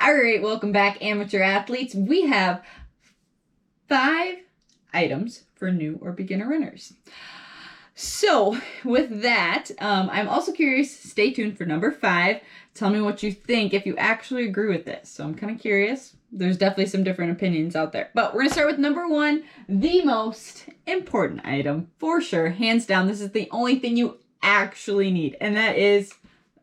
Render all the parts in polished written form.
All right, welcome back, amateur athletes. We have 5 items for new or beginner runners. So with that, I'm also curious, stay tuned for number 5. Tell me what you think, if you actually agree with this. So I'm kind of curious. There's definitely some different opinions out there. But we're going to start with number 1, the most important item for sure. Hands down, this is the only thing you actually need, and that is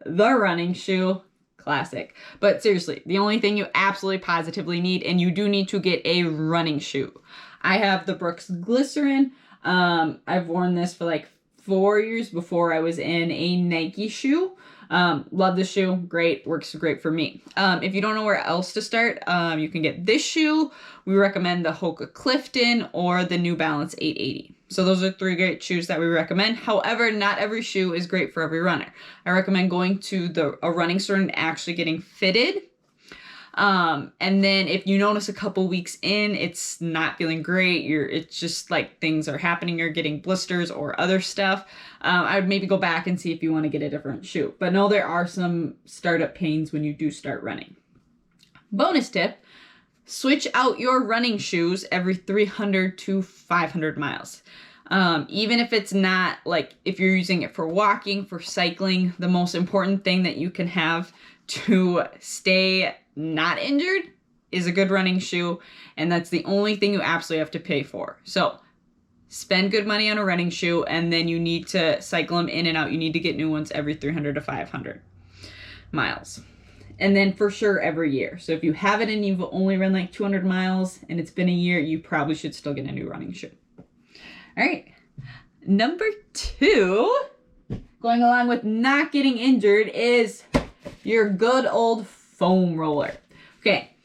the running shoe. Classic. But seriously, the only thing you absolutely positively need, and you do need to get a running shoe. I have the Brooks Glycerin. I've worn this for like 4 years before I was in a Nike shoe. Love the shoe. Great. Works great for me. If you don't know where else to start, you can get this shoe. We recommend the Hoka Clifton or the New Balance 880. So those are 3 great shoes that we recommend. However, not every shoe is great for every runner. I recommend going to a running store and actually getting fitted. And then if you notice a couple weeks in, it's not feeling great, it's just like things are happening, you're getting blisters or other stuff, I would maybe go back and see if you want to get a different shoe. But no, there are some startup pains when you do start running. Bonus tip, switch out your running shoes every 300 to 500 miles. Even if it's not like, if you're using it for walking, for cycling, the most important thing that you can have to stay not injured is a good running shoe, and that's the only thing you absolutely have to pay for. So spend good money on a running shoe, and then you need to cycle them in and out. You need to get new ones every 300 to 500 miles. And then for sure every year. So if you have it and you've only run like 200 miles and it's been a year, you probably should still get a new running shoe. All right. Number 2, going along with not getting injured, is your good old foam roller. Okay.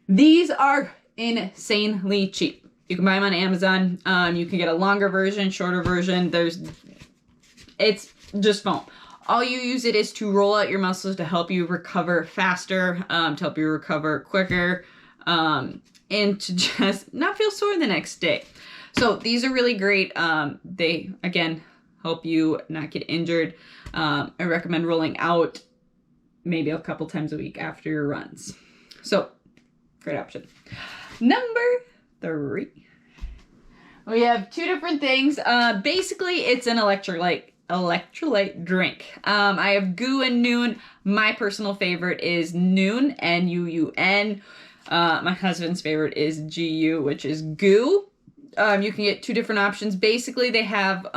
These are insanely cheap. You can buy them on Amazon. You can get a longer version, shorter version. It's just foam. All you use it is to roll out your muscles to help you recover faster, to help you recover quicker, and to just not feel sore the next day. So these are really great. They, again, help you not get injured. I recommend rolling out maybe a couple times a week after your runs. So, great option. Number 3. We have 2 different things. Basically, it's an electrolyte drink. I have GU and Noon. My personal favorite is Noon, N-U-U-N. My husband's favorite is GU, which is GU. You can get 2 different options. Basically, they have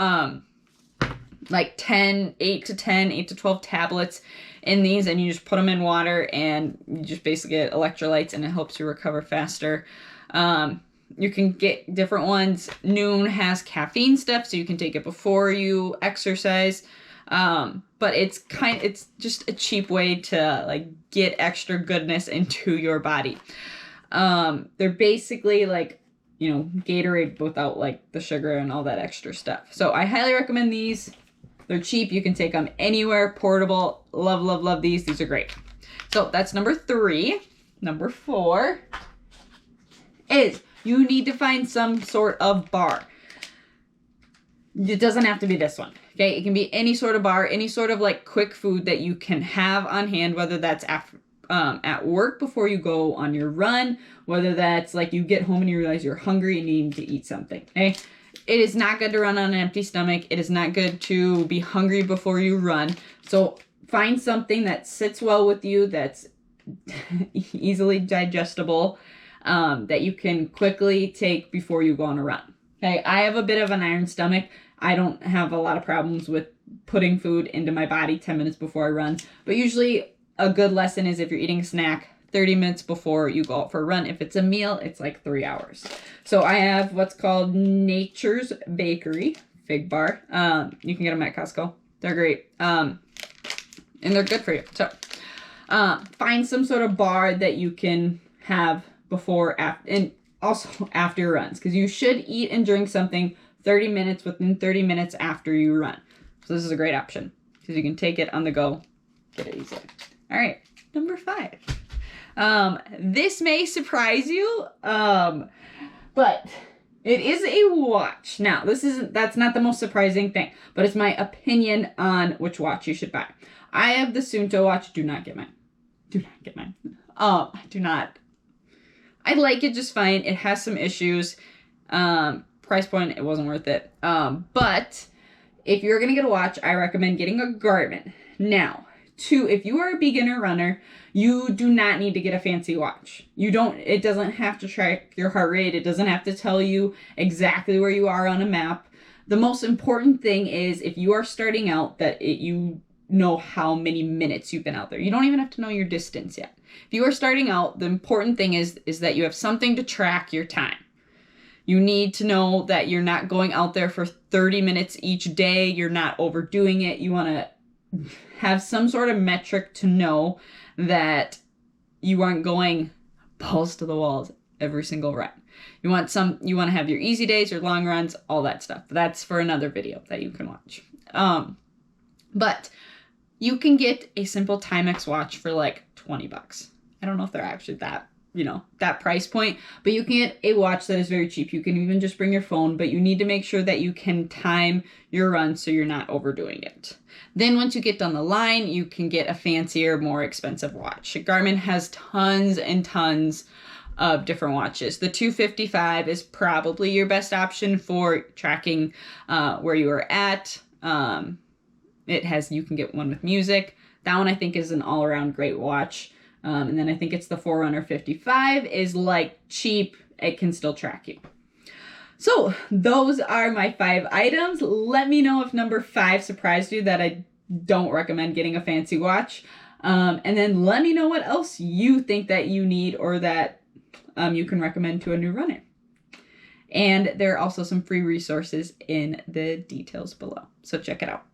like 8 to 12 tablets in these, and you just put them in water, and you just basically get electrolytes, and it helps you recover faster. You can get different ones. Noon has caffeine stuff, so you can take it before you exercise. But it's just a cheap way to like get extra goodness into your body. They're basically like, Gatorade without like the sugar and all that extra stuff. So I highly recommend these. They're cheap. You can take them anywhere, portable. Love, love, love these. These are great. So that's number 3. Number 4 is you need to find some sort of bar. It doesn't have to be this one. Okay. It can be any sort of bar, any sort of like quick food that you can have on hand, whether that's at work before you go on your run, whether that's like you get home and you realize you're hungry and you need to eat something. Okay. It is not good to run on an empty stomach. It is not good to be hungry before you run. So find something that sits well with you, that's easily digestible, that you can quickly take before you go on a run. Okay, I have a bit of an iron stomach. I don't have a lot of problems with putting food into my body 10 minutes before I run. But usually a good lesson is if you're eating a snack, 30 minutes before you go out for a run. If it's a meal, it's like 3 hours. So I have what's called Nature's Bakery Fig Bar. You can get them at Costco. They're great. And they're good for you. So find some sort of bar that you can have before, after, and also after your runs. Because you should eat and drink something within 30 minutes after you run. So this is a great option. Because you can take it on the go. Get it easily. All right. Number 5. This may surprise you, but it is a watch. Now, that's not the most surprising thing, but it's my opinion on which watch you should buy. I have the Suunto watch. Do not get mine. I do not. I like it just fine. It has some issues. Price point, it wasn't worth it. But if you're going to get a watch, I recommend getting a Garmin. Now, if you are a beginner runner, you do not need to get a fancy watch. It doesn't have to track your heart rate. It doesn't have to tell you exactly where you are on a map. The most important thing is if you are starting out that you know how many minutes you've been out there. You don't even have to know your distance yet. If you are starting out, the important thing is that you have something to track your time. You need to know that you're not going out there for 30 minutes each day. You're not overdoing it. You want to have some sort of metric to know that you aren't going balls to the walls every single run. You want to have your easy days, your long runs, all that stuff. That's for another video that you can watch. But you can get a simple Timex watch for like $20. I don't know if they're actually that price point, but you can get a watch that is very cheap. You can even just bring your phone, but you need to make sure that you can time your run so you're not overdoing it. Then once you get down the line, you can get a fancier, more expensive watch. Garmin has tons and tons of different watches. The 255 is probably your best option for tracking where you are at. You can get one with music. That one I think is an all-around great watch. And then I think it's the Forerunner 55 is like cheap. It can still track you. So those are my 5 items. Let me know if number 5 surprised you that I don't recommend getting a fancy watch. And then let me know what else you think that you need or that you can recommend to a new runner. And there are also some free resources in the details below. So check it out.